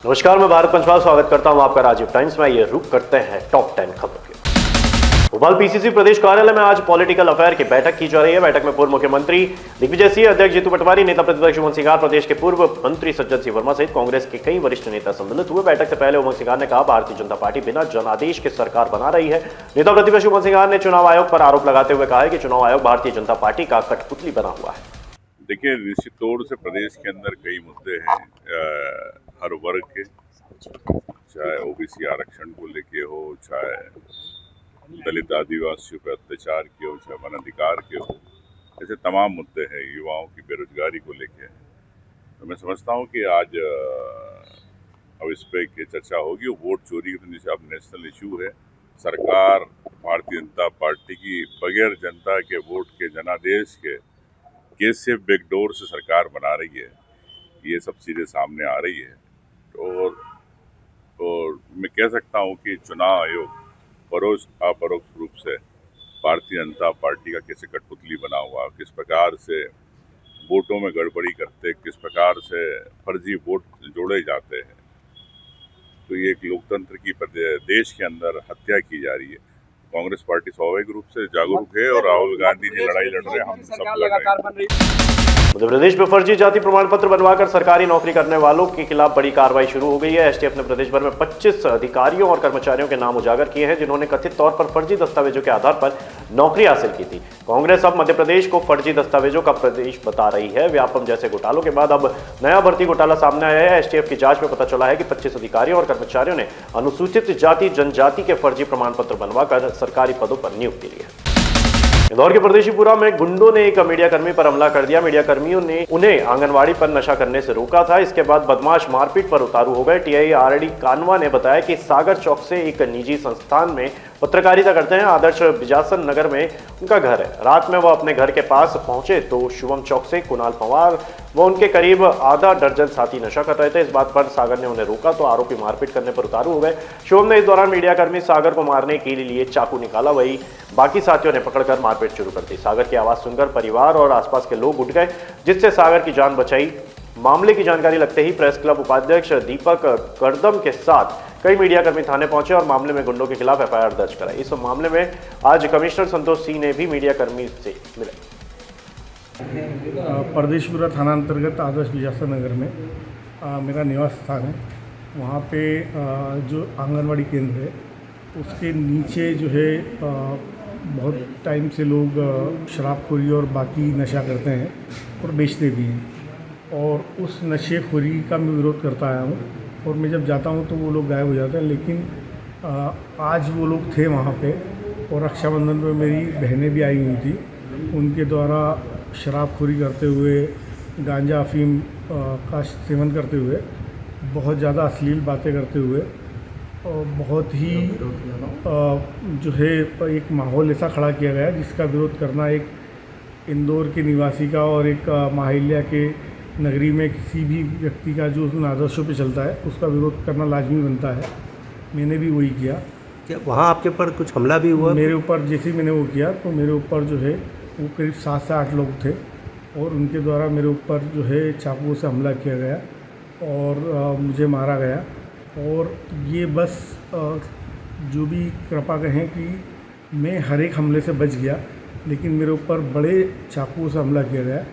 नमस्कार, मैं भारत पंचवाल स्वागत करता हूं आपका राजीव टाइम्स में। ये रुक करते हैं टॉप 10 खबरों के। भोपाल पीसीसी प्रदेश कार्यालय में आज पॉलिटिकल अफेयर की बैठक की जा रही है। बैठक में पूर्व मुख्यमंत्री दिग्विजय सिंह, अध्यक्ष जीतू पटवारी, नेता प्रतिपक्ष उमंग सिंगार, प्रदेश के पूर्व मंत्री सज्जन सिंह वर्मा सहित कांग्रेस के कई वरिष्ठ नेता सम्मिलित हुए। बैठक से पहले उमंग सिंगार ने कहा, भारतीय जनता पार्टी बिना जनादेश के सरकार बना रही है। नेता प्रतिपक्ष उमंग सिंगार ने चुनाव आयोग पर आरोप लगाते हुए कहा है कि चुनाव आयोग भारतीय जनता पार्टी का कठपुतली बना हुआ है। देखिए, निश्चित तौर से प्रदेश के अंदर कई मुद्दे हैं हर वर्ग के, चाहे ओबीसी आरक्षण को लेके हो, चाहे दलित आदिवासियों पर अत्याचार के हो, चाहे वन अधिकार के हो, ऐसे तमाम मुद्दे हैं। युवाओं की बेरोजगारी को लेके है। तो मैं समझता हूँ कि आज अब इस पे चर्चा होगी। वोट चोरी तो जैसे अब नेशनल इशू है। सरकार भारतीय जनता पार्टी की बगैर जनता के वोट के, जनादेश के कैसे बैकडोर से सरकार बना रही है, ये सब चीज़ें सामने आ रही है। और मैं कह सकता हूँ कि चुनाव आयोग परोक्ष अपरोक्ष रूप से भारतीय जनता पार्टी का कैसे कठपुतली बना हुआ, किस प्रकार से वोटों में गड़बड़ी करते, किस प्रकार से फर्जी वोट जोड़े जाते हैं। तो ये एक लोकतंत्र की देश के अंदर हत्या की जा रही है। कांग्रेस पार्टी स्वाभाविक रूप से जागरूक है और राहुल गांधी जी लड़ाई लड़ रहे हैं, हम सब लड़ रहे हैं। मध्य प्रदेश में फर्जी जाति प्रमाण पत्र बनवाकर सरकारी नौकरी करने वालों के खिलाफ बड़ी कार्रवाई शुरू हो गई है। एसटीएफ ने प्रदेश भर में 25 अधिकारियों और कर्मचारियों के नाम उजागर किए हैं, जिन्होंने कथित तौर पर फर्जी दस्तावेजों के आधार पर नौकरी हासिल की थी। कांग्रेस अब मध्य प्रदेश को फर्जी दस्तावेजों का प्रदेश बता रही है। व्यापम जैसे घोटालों के बाद अब नया भर्ती घोटाला सामने आया है। एसटीएफ की जांच में पता चला है कि 25 अधिकारियों और कर्मचारियों ने अनुसूचित जाति जनजाति के फर्जी प्रमाण पत्र बनवाकर सरकारी पदों पर नियुक्ति ली है। इंदौर के परदेशीपुरा में गुंडों ने एक मीडियाकर्मी पर हमला कर दिया। मीडियाकर्मियों ने उन्हें आंगनवाड़ी पर नशा करने से रोका था। इसके बाद बदमाश मारपीट पर उतारू हो गए। टीआई आरडी कानवा ने बताया कि सागर चौक से एक निजी संस्थान में पत्रकारिता करते हैं। आदर्श बिजासन नगर में उनका घर है। रात में वह अपने घर के पास पहुंचे तो शुभम चौक से कुणाल पवार व उनके करीब आधा दर्जन साथी नशा कर रहे थे। इस बात पर सागर ने उन्हें रोका तो आरोपी मारपीट करने पर उतारू हो गए। शुभम ने इस दौरान मीडियाकर्मी सागर को मारने के लिए चाकू निकाला, वही बाकी साथियों ने पकड़कर मारपीट शुरू कर दी। सागर की आवाज सुनकर परिवार और आसपास के लोग उठ गए, जिससे सागर की जान बचाई। मामले की जानकारी लगते ही प्रेस क्लब उपाध्यक्ष दीपक करदम के साथ कई मीडियाकर्मी थाने पहुंचे और मामले में गुंडों के खिलाफ एफआईआर दर्ज कराई। इस मामले में आज कमिश्नर संतोष सिंह ने भी मीडियाकर्मी से मिले। परदेशीपुरा थाना अंतर्गत आदर्श बिजासन नगर में मेरा निवास स्थान है। वहाँ पे जो आंगनवाड़ी केंद्र है उसके नीचे जो है बहुत टाइम से लोग शराबखोरी और बाकी नशा करते हैं और बेचते भी हैं, और उस नशेखोरी का मैं विरोध करता आया हूँ। और मैं जब जाता हूँ तो वो लोग गायब हो जाते हैं, लेकिन आज वो लोग थे वहाँ पे। और रक्षाबंधन पे मेरी बहनें भी आई हुई थी। उनके द्वारा शराबखोरी करते हुए, गांजा अफीम का सेवन करते हुए, बहुत ज़्यादा अश्लील बातें करते हुए, और बहुत ही जो है एक माहौल ऐसा खड़ा किया गया जिसका विरोध करना एक इंदौर के निवासी का और एक माहिल्या के नगरी में किसी भी व्यक्ति का जो उन आदर्शों पे चलता है उसका विरोध करना लाजमी बनता है। मैंने भी वही किया। क्या वहाँ आपके ऊपर कुछ हमला भी हुआ? मेरे ऊपर जैसे ही मैंने वो किया तो मेरे ऊपर जो है वो करीब 7 से 8 लोग थे और उनके द्वारा मेरे ऊपर जो है चाकू से हमला किया गया और मुझे मारा गया। और ये बस जो भी कृपा कहें कि मैं हर एक हमले से बच गया, लेकिन मेरे ऊपर बड़े चाकू से हमला किया गया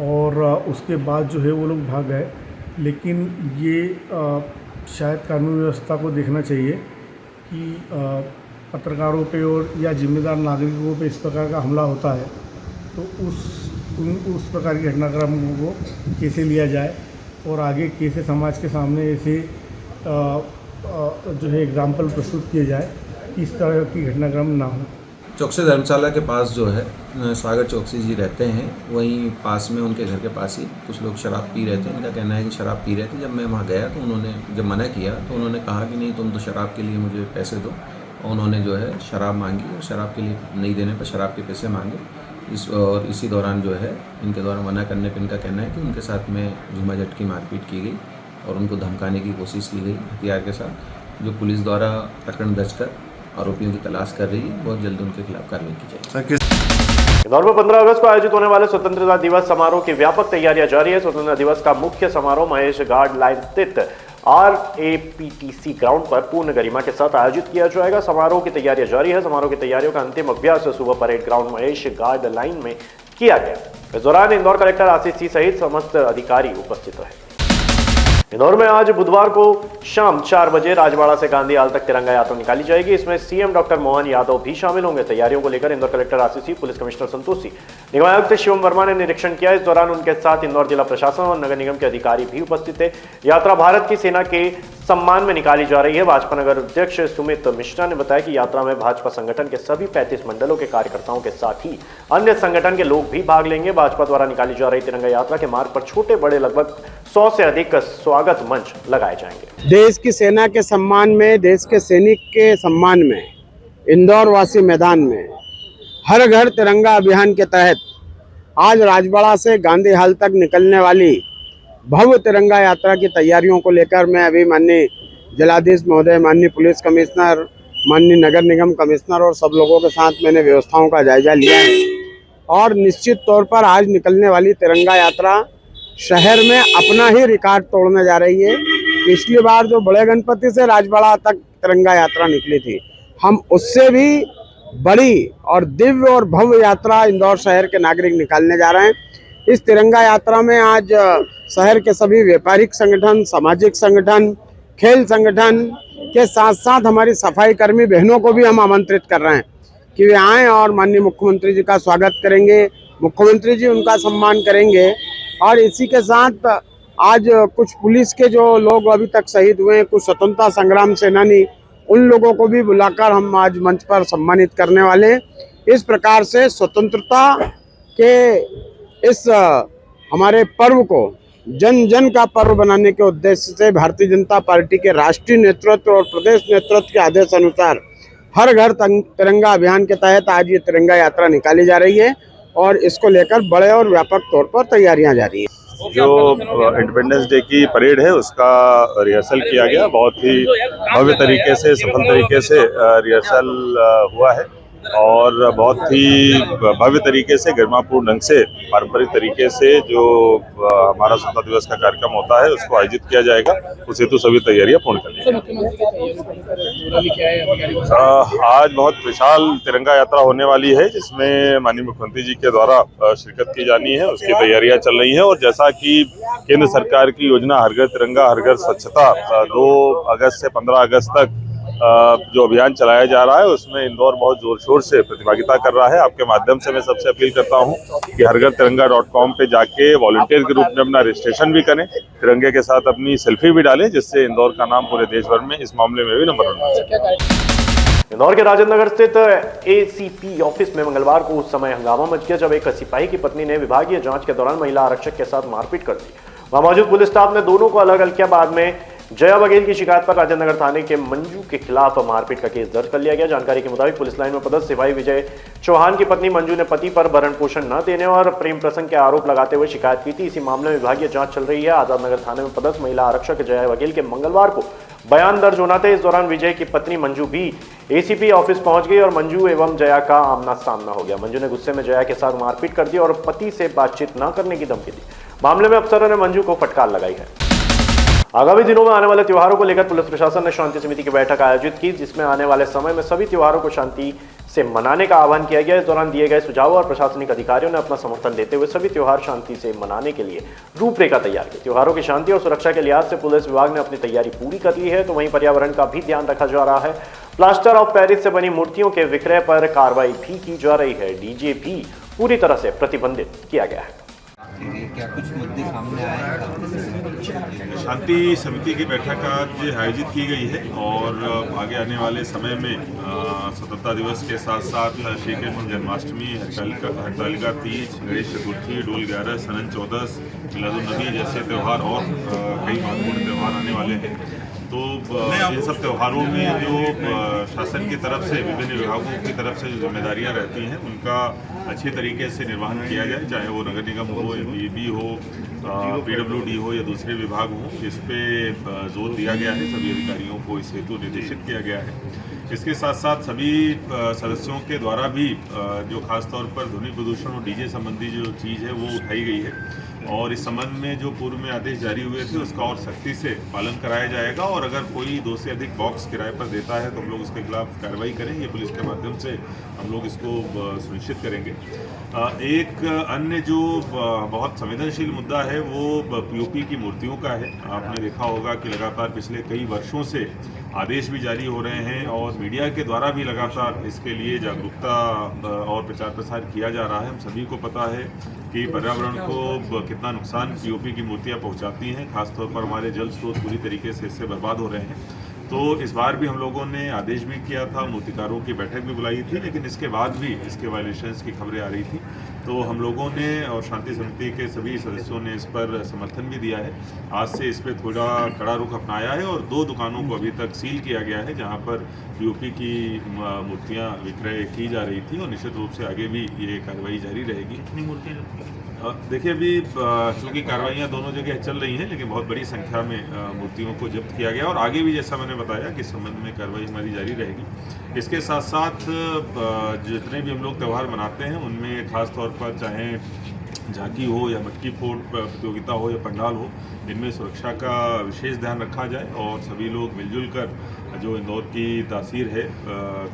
और उसके बाद जो है वो लोग भाग गए। लेकिन ये शायद कानून व्यवस्था को देखना चाहिए कि पत्रकारों पे और या जिम्मेदार नागरिकों पे इस प्रकार का हमला होता है तो उस प्रकार के घटनाक्रमों को कैसे लिया जाए और आगे कैसे समाज के सामने ऐसे जो है एग्जाम्पल प्रस्तुत किए जाए कि इस तरह की घटनाक्रम ना हो। चौकसी धर्मशाला के पास जो है सागर चौकसी जी रहते हैं, वहीं पास में उनके घर के पास ही कुछ लोग शराब पी रहे थे। इनका कहना है कि शराब पी रहे थे। जब मैं वहाँ गया तो उन्होंने जब मना किया तो उन्होंने कहा कि नहीं, तुम तो शराब के लिए मुझे पैसे दो। और उन्होंने जो है शराब मांगी और शराब के लिए नहीं देने पर शराब के पैसे मांगे। और इसी दौरान जो है इनके द्वारा मना करने पर इनका कहना है कि उनके साथ में झूमाझटकी मारपीट की गई और उनको धमकाने की कोशिश की गई हथियार के साथ, जो पुलिस द्वारा प्रकरण दर्ज कर आरोपियों की तलाश कर रही है। बहुत जल्द उनके खिलाफ कार्रवाई की जाएगी। इंदौर में 15 अगस्त को आयोजित होने वाले स्वतंत्रता दिवस समारोह की व्यापक तैयारियां जारी है। स्वतंत्रता दिवस का मुख्य समारोह महेश गार्ड लाइन स्थित RAPTC ग्राउंड पर पूर्ण गरिमा के साथ आयोजित किया जाएगा। समारोह की तैयारियां जारी है। समारोह की तैयारियों का अंतिम अभ्यास सुबह parade ground Mahesh guard line में किया गया। इस दौरान इंदौर कलेक्टर आशीष सी सहित समस्त अधिकारी उपस्थित रहे। इंदौर में आज बुधवार को शाम 4 बजे राजवाड़ा से गांधी हाल तक तिरंगा यात्रा निकाली जाएगी। इसमें सीएम डॉक्टर मोहन यादव भी शामिल होंगे। तैयारियों को लेकर इंदौर कलेक्टर आशीष सी, पुलिस कमिश्नर संतोष सी, निगम आयुक्त शिवम वर्मा ने निरीक्षण किया। इस दौरान उनके साथ इंदौर जिला प्रशासन और नगर निगम के अधिकारी भी उपस्थित थे। यात्रा भारत की सेना के सम्मान में निकाली जा रही है। भाजपा नगर अध्यक्ष सुमित मिश्रा ने बताया कि यात्रा में भाजपा संगठन के सभी 35 मंडलों के कार्यकर्ताओं के साथ ही अन्य संगठन के लोग भी भाग लेंगे। भाजपा द्वारा निकाली जा रही तिरंगा यात्रा के मार्ग पर छोटे बड़े लगभग 100 से अधिक स्वागत मंच लगाए जाएंगे। देश की सेना के सम्मान में, देश के सैनिक के सम्मान में इंदौर वासी मैदान में हर घर तिरंगा अभियान के तहत आज राजवाड़ा से गांधी हाल तक निकलने वाली भव्य तिरंगा यात्रा की तैयारियों को लेकर मैं अभी माननीय जिलाधीश महोदय, माननीय पुलिस कमिश्नर, माननीय नगर निगम कमिश्नर और सब लोगों के साथ मैंने व्यवस्थाओं का जायजा लिया है। और निश्चित तौर पर आज निकलने वाली तिरंगा यात्रा शहर में अपना ही रिकॉर्ड तोड़ने जा रही है। पिछली बार जो बड़े गणपति से राजवाड़ा तक तिरंगा यात्रा निकली थी, हम उससे भी बड़ी और दिव्य और भव्य यात्रा इंदौर शहर के नागरिक निकालने जा रहे हैं। इस तिरंगा यात्रा में आज शहर के सभी व्यापारिक संगठन, सामाजिक संगठन, खेल संगठन के साथ साथ हमारी सफाई कर्मी बहनों को भी हम आमंत्रित कर रहे हैं कि वे आएँ और माननीय मुख्यमंत्री जी का स्वागत करेंगे। मुख्यमंत्री जी उनका सम्मान करेंगे। और इसी के साथ आज कुछ पुलिस के जो लोग अभी तक शहीद हुए हैं, कुछ स्वतंत्रता संग्राम सेनानी, उन लोगों को भी बुलाकर हम आज मंच पर सम्मानित करने वाले। इस प्रकार से स्वतंत्रता के इस हमारे पर्व को जन जन का पर्व बनाने के उद्देश्य से भारतीय जनता पार्टी के राष्ट्रीय नेतृत्व और प्रदेश नेतृत्व के आदेश अनुसार हर घर तिरंगा अभियान के तहत आज ये तिरंगा यात्रा निकाली जा रही है और इसको लेकर बड़े और व्यापक तौर पर तैयारियां जारी है। जो इंडिपेंडेंस डे की परेड है उसका रिहर्सल किया गया। बहुत ही भव्य तरीके से, सफल तरीके से रिहर्सल हुआ है और बहुत ही भव्य तरीके से, गरिमापूर्ण ढंग से, पारंपरिक तरीके से जो हमारा स्वतंत्रता दिवस का कार्यक्रम होता है उसको आयोजित किया जाएगा। उस हेतु सभी तैयारियां पूर्ण कर ली हैं। आज बहुत विशाल तिरंगा यात्रा होने वाली है जिसमें माननीय मुख्यमंत्री जी के द्वारा शिरकत की जानी है। उसकी तैयारियां चल रही हैं और जैसा कि केंद्र सरकार की योजना हर घर तिरंगा हर घर स्वच्छता 2 अगस्त से 15 अगस्त तक जो अभियान चलाया जा रहा है उसमें इंदौर बहुत जोर शोर से प्रतिभागिता कर रहा है। आपके माध्यम से मैं सबसे अपील करता हूं कि हरघरतिरंगा.com पे जाके वॉलंटियर के रूप में अपना रजिस्ट्रेशन भी करें, तिरंगे के साथ अपनी सेल्फी भी डालें, जिससे इंदौर का नाम पूरे देश भर में इस मामले में भी नंबर 1 है। इंदौर के राजेंद्र नगर स्थित ACP ऑफिस में मंगलवार को उस समय हंगामा मच गया जब एक सिपाही की पत्नी ने विभागीय जांच के दौरान महिला आरक्षक के साथ मारपीट कर दी। वहां मौजूद पुलिस स्टाफ ने दोनों को अलग अलग किया। बाद में जया बघेल की शिकायत पर राजेंद्र नगर थाने के मंजू के खिलाफ मारपीट का केस दर्ज कर लिया गया। जानकारी के मुताबिक पुलिस लाइन में पदस्थ सिपाही विजय चौहान की पत्नी मंजू ने पति पर भरण पोषण न देने और प्रेम प्रसंग के आरोप लगाते हुए शिकायत की थी। इसी मामले में विभागीय जांच चल रही है। आजाद नगर थाने में पदस्थ महिला आरक्षक जया बघेल के मंगलवार को बयान दर्ज होना था। इस दौरान विजय की पत्नी मंजू भी ACP ऑफिस पहुंच गई और मंजू एवं जया का आमना सामना हो गया। मंजू ने गुस्से में जया के साथ मारपीट कर दी और पति से बातचीत न करने की धमकी दी। मामले में अफसरों ने मंजू को फटकार लगाई है। आगामी दिनों में आने वाले त्योहारों को लेकर पुलिस प्रशासन ने शांति समिति की बैठक आयोजित की, जिसमें आने वाले समय में सभी त्योहारों को शांति से मनाने का आह्वान किया गया। इस दौरान दिए गए सुझावों और प्रशासनिक अधिकारियों ने अपना समर्थन देते हुए सभी त्योहार शांति से मनाने के लिए रूपरेखा तैयार की। त्योहारों की शांति और सुरक्षा के लिहाज से पुलिस विभाग ने अपनी तैयारी पूरी कर ली है, तो वहीं पर्यावरण का भी ध्यान रखा जा रहा है। प्लास्टर ऑफ पेरिस से बनी मूर्तियों के विक्रय पर कार्रवाई भी की जा रही है। डीजे भी पूरी तरह से प्रतिबंधित किया गया है। क्या कुछ मुद्दे सामने आए हैं? शांति समिति की बैठक आज आयोजित की गई है और आगे आने वाले समय में स्वतंत्रता दिवस के साथ साथ श्री कृष्ण जन्माष्टमी, हरतालिका तीज, गणेश चतुर्थी, डोल 11, सनन 14, मिलादुन्नबी जैसे त्यौहार और कई महत्वपूर्ण त्यौहार आने वाले हैं। तो इन सब त्योहारों में जो शासन की तरफ से, विभिन्न विभागों की तरफ से जो जिम्मेदारियां रहती हैं उनका अच्छे तरीके से निर्वहन किया जाए, चाहे वो नगर निगम हो, MPB हो, PWD हो या दूसरे विभाग हो। इस पे जोर दिया गया है, सभी अधिकारियों को इस हेतु निर्देशित किया गया है। इसके साथ साथ सभी सदस्यों के द्वारा भी जो खासतौर पर ध्वनि प्रदूषण और डीजे संबंधी जो चीज़ है वो उठाई गई है और इस संबंध में जो पूर्व में आदेश जारी हुए थे उसका और सख्ती से पालन कराया जाएगा और अगर कोई 2 से अधिक बॉक्स किराए पर देता है तो हम लोग उसके खिलाफ कार्रवाई करेंगे। पुलिस के माध्यम से हम लोग इसको सुनिश्चित करेंगे। एक अन्य जो बहुत संवेदनशील मुद्दा है वो पीओपी की मूर्तियों का है। आपने देखा होगा कि लगातार पिछले कई वर्षों से आदेश भी जारी हो रहे हैं और मीडिया के द्वारा भी लगातार इसके लिए जागरूकता और प्रचार प्रसार किया जा रहा है। हम सभी को पता है कि पर्यावरण को कितना नुकसान पीओपी की मूर्तियां पहुंचाती हैं, खासतौर पर हमारे जल स्रोत पूरी तरीके से इससे बर्बाद हो रहे हैं। तो इस बार भी हम लोगों ने आदेश भी किया था, मूर्तिकारों की बैठक भी बुलाई थी, लेकिन इसके बाद भी इसके वायलेशंस की खबरें आ रही थी। तो हम लोगों ने और शांति समिति के सभी सदस्यों ने इस पर समर्थन भी दिया है। आज से इस पर थोड़ा कड़ा रुख अपनाया है और 2 दुकानों को अभी तक सील किया गया है जहां पर पीओपी की मूर्तियां विक्रय की जा रही थी और निश्चित रूप से आगे भी ये कार्रवाई जारी रहेगी। कितनी मूर्तियाँ? देखिए, अभी चूँकि कार्रवाइयाँ दोनों जगह चल रही हैं, लेकिन बहुत बड़ी संख्या में मूर्तियों को जब्त किया गया और आगे भी जैसा मैंने बताया कि इस संबंध में कार्रवाई हमारी जारी रहेगी। इसके साथ साथ जितने भी हम लोग त्यौहार मनाते हैं उनमें खास तौर पर चाहे झांकी हो या मटकी फोड़ प्रतियोगिता हो या पंडाल हो, इनमें सुरक्षा का विशेष ध्यान रखा जाए और सभी लोग मिलजुल कर जो इंदौर की तासीर है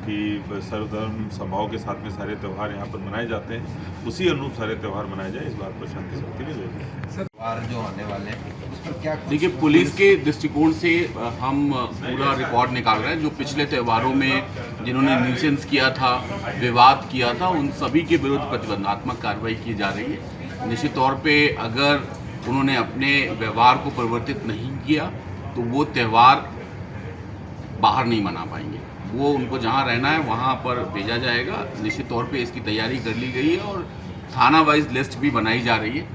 कि सर्वधर्म समभाव के साथ में सारे त्यौहार यहाँ पर मनाए जाते हैं, उसी अनुरूप सारे त्यौहार मनाए जाए। इस बात पर शांति समिति ने जोर दिया। त्यौहार जो होने वाले हैं उस पर क्या? देखिए, पुलिस के दृष्टिकोण से हम पूरा रिकॉर्ड निकाल रहे हैं। जो पिछले त्योहारों में जिन्होंने न्यूसेंस किया था, विवाद किया था, उन सभी के विरुद्ध प्रतिबंधात्मक कार्रवाई की जा रही है। निश्चित तौर पे अगर उन्होंने अपने व्यवहार को परिवर्तित नहीं किया तो वो त्यौहार बाहर नहीं मना पाएंगे। वो उनको जहाँ रहना है वहाँ पर भेजा जाएगा। निश्चित तौर पे इसकी तैयारी कर ली गई है और थाना वाइज लिस्ट भी बनाई जा रही है।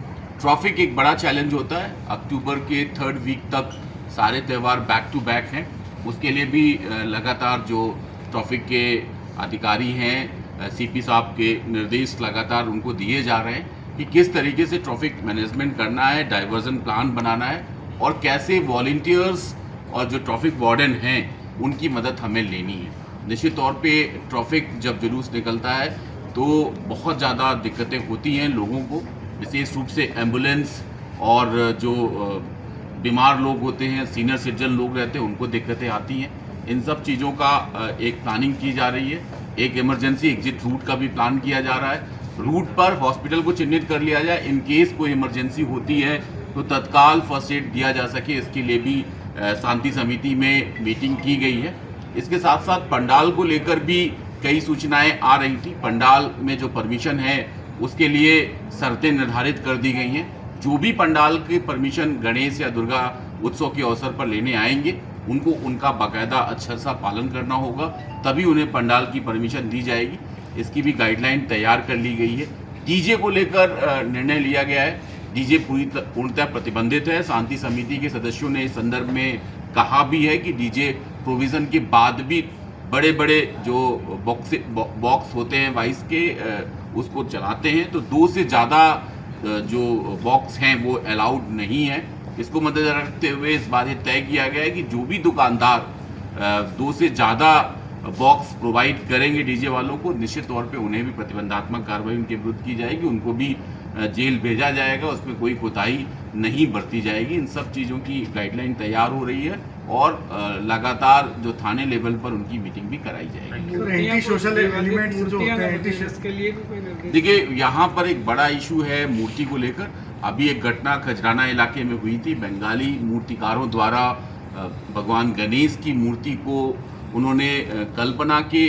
ट्रैफिक एक बड़ा चैलेंज होता है। अक्टूबर के 3rd वीक तक सारे त्यौहार बैक टू बैक हैं। उसके लिए भी लगातार जो ट्रैफिक के अधिकारी हैं, सीपी साहब के निर्देश लगातार उनको दिए जा रहे हैं कि किस तरीके से ट्रैफिक मैनेजमेंट करना है, डाइवर्जन प्लान बनाना है और कैसे वॉलंटियर्स और जो ट्रैफिक वार्डन हैं उनकी मदद हमें लेनी है। निश्चित तौर पे ट्रैफिक जब जुलूस निकलता है तो बहुत ज़्यादा दिक्कतें होती हैं लोगों को, विशेष रूप से एम्बुलेंस और जो बीमार लोग होते हैं, सीनियर सिटीजन लोग रहते हैं, उनको दिक्कतें आती हैं। इन सब चीज़ों का एक प्लानिंग की जा रही है। एक इमरजेंसी एग्जिट रूट का भी प्लान किया जा रहा है। रूट पर हॉस्पिटल को चिन्हित कर लिया जाए, इन केस कोई इमरजेंसी होती है तो तत्काल फर्स्ट एड दिया जा सके, इसके लिए भी शांति समिति में मीटिंग की गई है। इसके साथ साथ पंडाल को लेकर भी कई सूचनाएं आ रही थी। पंडाल में जो परमिशन है उसके लिए शर्तें निर्धारित कर दी गई हैं। जो भी पंडाल की परमिशन गणेश या दुर्गा उत्सव के अवसर पर लेने आएंगे उनको उनका बाकायदा अच्छा सा पालन करना होगा, तभी उन्हें पंडाल की परमिशन दी जाएगी। इसकी भी गाइडलाइन तैयार कर ली गई है। डीजे को लेकर निर्णय लिया गया है। डीजे पूर्णतः प्रतिबंधित है। शांति समिति के सदस्यों ने इस संदर्भ में कहा भी है कि डीजे प्रोविज़न के बाद भी बड़े बड़े जो बॉक्स होते हैं वाइस के उसको चलाते हैं तो 2 से ज़्यादा जो बॉक्स हैं वो अलाउड नहीं है। इसको मद्देनजर रखते हुए इस बार ये तय किया गया है कि जो भी दुकानदार 2 से ज़्यादा बॉक्स प्रोवाइड करेंगे डीजे वालों को, निश्चित तौर पे उन्हें भी प्रतिबंधात्मक कार्रवाई उनके विरुद्ध की जाएगी, उनको भी जेल भेजा जाएगा, उसमें कोई कोताही नहीं बरती जाएगी। इन सब चीज़ों की गाइडलाइन तैयार हो रही है और लगातार जो थाने लेवल पर उनकी मीटिंग भी कराई जाएगी। एंटी सोशल एलिमेंट्स जो होते हैं, देखिए, यहाँ पर एक बड़ा इशू है मूर्ति को लेकर। अभी एक घटना खजराना इलाके में हुई थी। बंगाली मूर्तिकारों द्वारा भगवान गणेश की मूर्ति को उन्होंने कल्पना के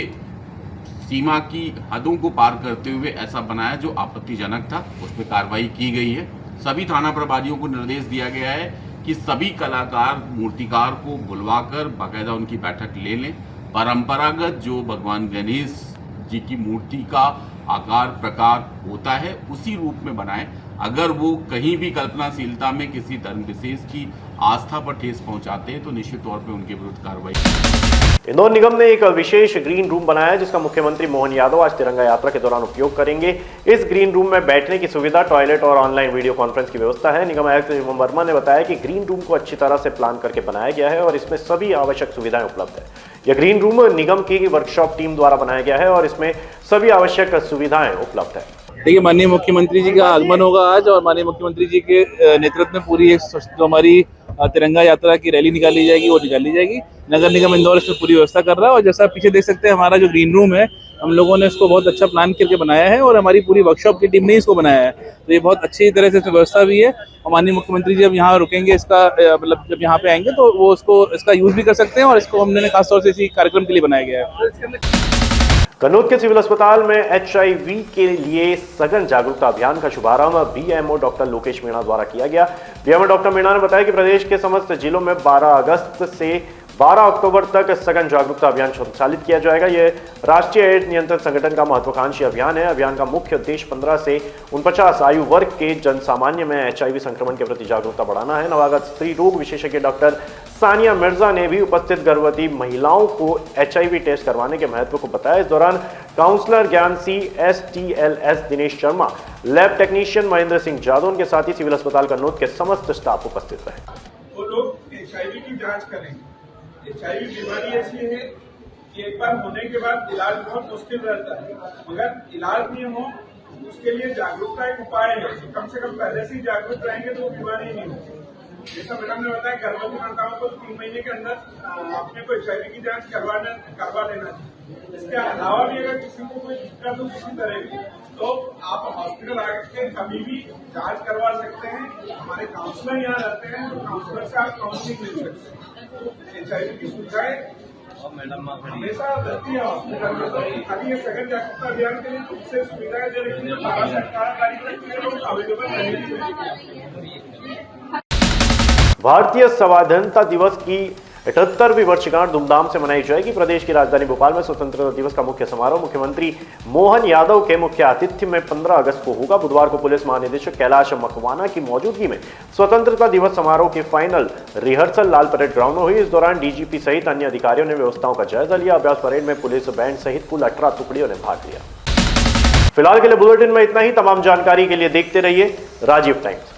सीमा की हदों को पार करते हुए ऐसा बनाया जो आपत्तिजनक था। उस पर कार्रवाई की गई है। सभी थाना प्रभारियों को निर्देश दिया गया है कि सभी कलाकार मूर्तिकार को बुलवाकर बाकायदा उनकी बैठक ले लें। परंपरागत जो भगवान गणेश जी की मूर्ति का आकार प्रकार होता है उसी रूप में बनाएं। अगर वो कहीं भी कल्पनाशीलता में किसी धर्म विशेष की आस्था पर ठेस पहुंचाते हैं तो निश्चित तौर पे उनके विरुद्ध कार्रवाई। इंदौर निगम ने एक विशेष ग्रीन रूम बनाया है जिसका मुख्यमंत्री मोहन यादव आज तिरंगा यात्रा के दौरान उपयोग करेंगे। इस ग्रीन रूम में बैठने की सुविधा, टॉयलेट और ऑनलाइन वीडियो कॉन्फ्रेंस की व्यवस्था है। निगम आयुक्त एवं वर्मा ने बताया कि ग्रीन रूम को अच्छी तरह से प्लान करके बनाया गया है और इसमें सभी आवश्यक सुविधाएं उपलब्ध है। यह ग्रीन रूम निगम की वर्कशॉप टीम द्वारा बनाया गया है और इसमें सभी आवश्यक सुविधाएं उपलब्ध है। देखिए, माननीय मुख्यमंत्री जी का आगमन होगा आज और माननीय मुख्यमंत्री जी के नेतृत्व में पूरी एक जो हमारी तिरंगा यात्रा की रैली निकाली जाएगी वो निकाली जाएगी। नगर निगम इंदौर इसमें पूरी व्यवस्था कर रहा है और जैसा आप पीछे देख सकते हैं हमारा जो ग्रीन रूम है, हम लोगों ने इसको बहुत अच्छा प्लान करके बनाया है और हमारी पूरी वर्कशॉप की टीम ने इसको बनाया है। तो ये बहुत अच्छी तरह से व्यवस्था भी है और माननीय मुख्यमंत्री जी अब यहाँ रुकेंगे, इसका मतलब जब यहाँ पे आएंगे तो वो इसका यूज़ भी कर सकते हैं और इसको हमने खासतौर से इसी कार्यक्रम के लिए बनाया गया है। कन्नौज के सिविल अस्पताल में HIV के लिए सघन जागरूकता अभियान का शुभारंभ BMO डॉक्टर लोकेश मीणा द्वारा किया गया। BMO डॉक्टर मीणा ने बताया कि प्रदेश के समस्त जिलों में 12 अगस्त से 12 अक्टूबर तक सघन जागरूकता अभियान संचालित किया जाएगा। यह राष्ट्रीय एड्स नियंत्रण संगठन का महत्वाकांक्षी अभियान है। अभियान का मुख्य उद्देश्य 15 से 49 आयु वर्ग के जनसामान्य में HIV संक्रमण के प्रति जागरूकता बढ़ाना है। नवागत स्त्री रोग विशेषज्ञ डॉक्टर सानिया मिर्जा ने भी उपस्थित गर्भवती महिलाओं को HIV टेस्ट करवाने के महत्व को बताया। इस दौरान काउंसलर ज्ञान सी STLS Dinesh Sharma, lab technician Mahendra Singh Jadaun के साथ ही सिविल अस्पताल कन्नौज के समस्त स्टाफ उपस्थित रहे। वो लोग HIV की जांच करेंगे। HIV बीमारी ऐसी है कि एक बार होने के बाद इलाज बहुत मुश्किल रहता है, मगर इलाज नहीं हो उसके लिए जागरूकता एक उपाय है। कम से कम पहले से ही जागरूक रहेंगे तो वो बीमारी नहीं होगी। जैसा मैडम ने बताया, गर्भवती माताओं को 3 महीने के अंदर अपने को HIV की जांच करवा लेना चाहिए। इसके अलावा भी अगर किसी को कोई दिक्कत हो किसी तरह की, तो आप हॉस्पिटल आके कभी भी जांच करवा सकते हैं। हमारे काउंसलर यहाँ रहते हैं, तो काउंसलर से आप काउंसलिंग ले सकते हैं। HIV की सुविधाएं हमेशा रहती है हॉस्पिटल में। तो खाली ये सघन जागरूकता अभियान के लिए दूसरे सुविधाएं दे रही है, 12 से 18 तारीख तक लोग अवेलेबल रहेगी। भारतीय स्वाधीनता दिवस की 78वीं वर्षगांठ धूमधाम से मनाई जाएगी। प्रदेश की राजधानी भोपाल में स्वतंत्रता दिवस का मुख्य समारोह मुख्यमंत्री मोहन यादव के मुख्य आतिथ्य में 15 अगस्त को होगा। बुधवार को पुलिस महानिदेशक कैलाश मकवाना की मौजूदगी में स्वतंत्रता दिवस समारोह की फाइनल रिहर्सल लाल परेड ग्राउंड में हुई। इस दौरान DGP सहित अन्य अधिकारियों ने व्यवस्थाओं का जायजा लिया। अभ्यास परेड में पुलिस बैंड सहित कुल 18 टुकड़ियों ने भाग लिया। फिलहाल के लिए बुलेटिन में इतना ही। तमाम जानकारी के लिए देखते रहिए राजीव टाइम्स।